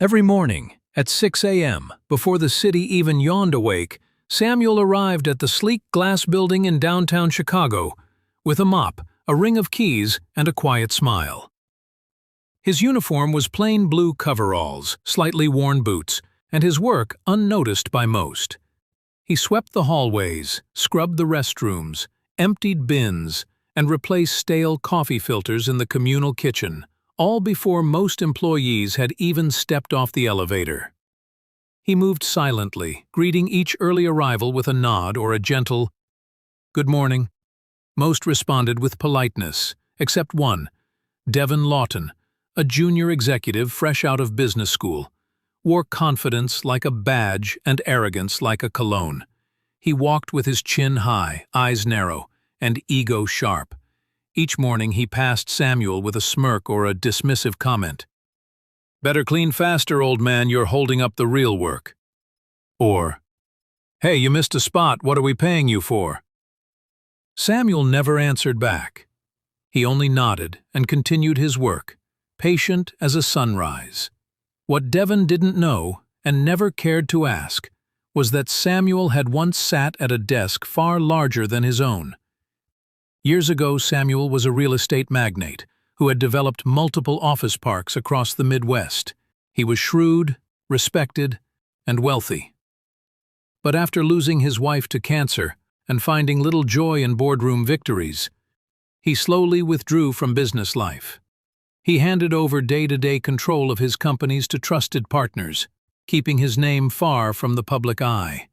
Every morning, at 6 a.m., before the city even yawned awake, Samuel arrived at the sleek glass building in downtown Chicago with a mop, a ring of keys, and a quiet smile. His uniform was plain blue coveralls, slightly worn boots, and his work unnoticed by most. He swept the hallways, scrubbed the restrooms, emptied bins, and replaced stale coffee filters in the communal kitchen, all before most employees had even stepped off the elevator. He moved silently, greeting each early arrival with a nod or a gentle, "Good morning." Most responded with politeness, except one, Devin Lawton, a junior executive fresh out of business school, wore confidence like a badge and arrogance like a cologne. He walked with his chin high, eyes narrow, and ego sharp. Each morning he passed Samuel with a smirk or a dismissive comment. "Better clean faster, old man, you're holding up the real work." Or, "Hey, you missed a spot, what are we paying you for?" Samuel never answered back. He only nodded and continued his work, patient as a sunrise. What Devin didn't know, and never cared to ask, was that Samuel had once sat at a desk far larger than his own. Years ago, Samuel was a real estate magnate who had developed multiple office parks across the Midwest. He was shrewd, respected, and wealthy. But after losing his wife to cancer and finding little joy in boardroom victories, he slowly withdrew from business life. He handed over day-to-day control of his companies to trusted partners, keeping his name far from the public eye.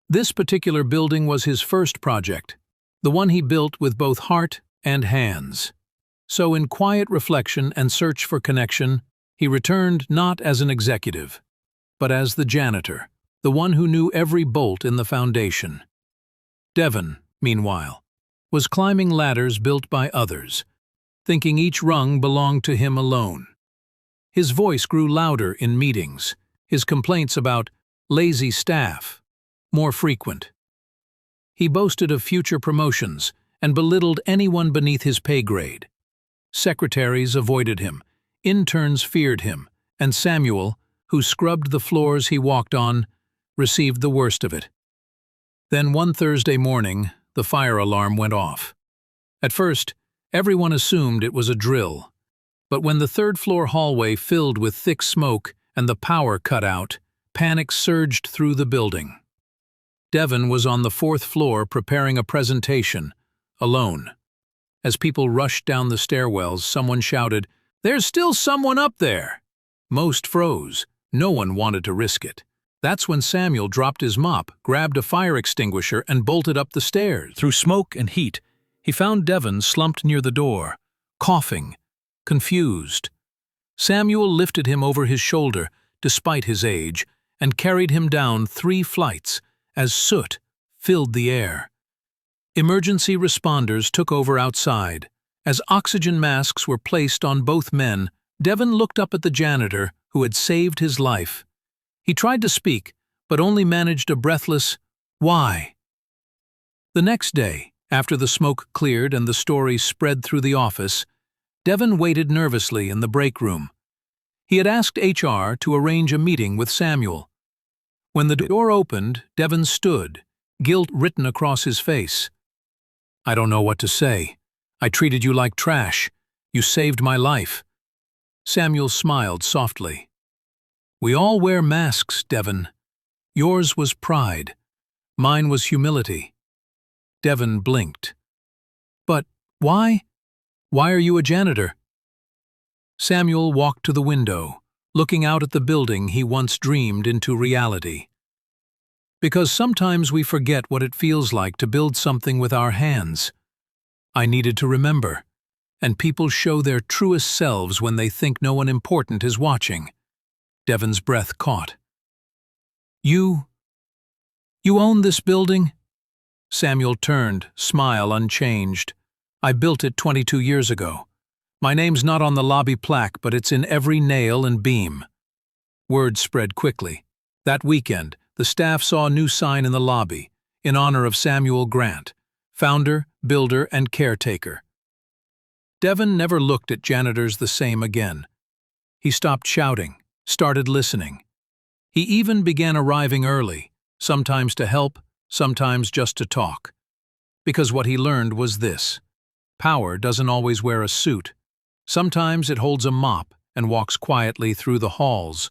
This particular building was his first project, the one he built with both heart and hands. So in quiet reflection and search for connection, he returned not as an executive, but as the janitor, the one who knew every bolt in the foundation. Devin, meanwhile, was climbing ladders built by others, thinking each rung belonged to him alone. His voice grew louder in meetings, his complaints about lazy staff more frequent. He boasted of future promotions and belittled anyone beneath his pay grade. Secretaries avoided him, interns feared him, and Samuel, who scrubbed the floors he walked on, received the worst of it. Then one Thursday morning, the fire alarm went off. At first, everyone assumed it was a drill, but when the third-floor hallway filled with thick smoke and the power cut out, panic surged through the building. Devin was on the fourth floor preparing a presentation, alone. As people rushed down the stairwells, someone shouted, "There's still someone up there!" Most froze. No one wanted to risk it. That's when Samuel dropped his mop, grabbed a fire extinguisher, and bolted up the stairs. Through smoke and heat, he found Devin slumped near the door, coughing, confused. Samuel lifted him over his shoulder, despite his age, and carried him down 3 flights, as soot filled the air. Emergency responders took over outside. As oxygen masks were placed on both men, Devin looked up at the janitor who had saved his life. He tried to speak, but only managed a breathless, "Why?" The next day, after the smoke cleared and the story spread through the office, Devin waited nervously in the break room. He had asked HR to arrange a meeting with Samuel. When the door opened, Devin stood, guilt written across his face. "I don't know what to say. I treated you like trash. You saved my life." Samuel smiled softly. "We all wear masks, Devin. Yours was pride. Mine was humility." Devin blinked. "But why? Why are you a janitor?" Samuel walked to the window, looking out at the building he once dreamed into reality. "Because sometimes we forget what it feels like to build something with our hands. I needed to remember, and people show their truest selves when they think no one important is watching." Devin's breath caught. You own this building?" Samuel turned, smile unchanged. "I built it 22 years ago. My name's not on the lobby plaque, but it's in every nail and beam." Word spread quickly. That weekend, the staff saw a new sign in the lobby, in honor of Samuel Grant, founder, builder, and caretaker. Devin never looked at janitors the same again. He stopped shouting, started listening. He even began arriving early, sometimes to help, sometimes just to talk. Because what he learned was this: power doesn't always wear a suit. Sometimes it holds a mop and walks quietly through the halls,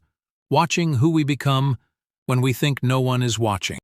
watching who we become when we think no one is watching.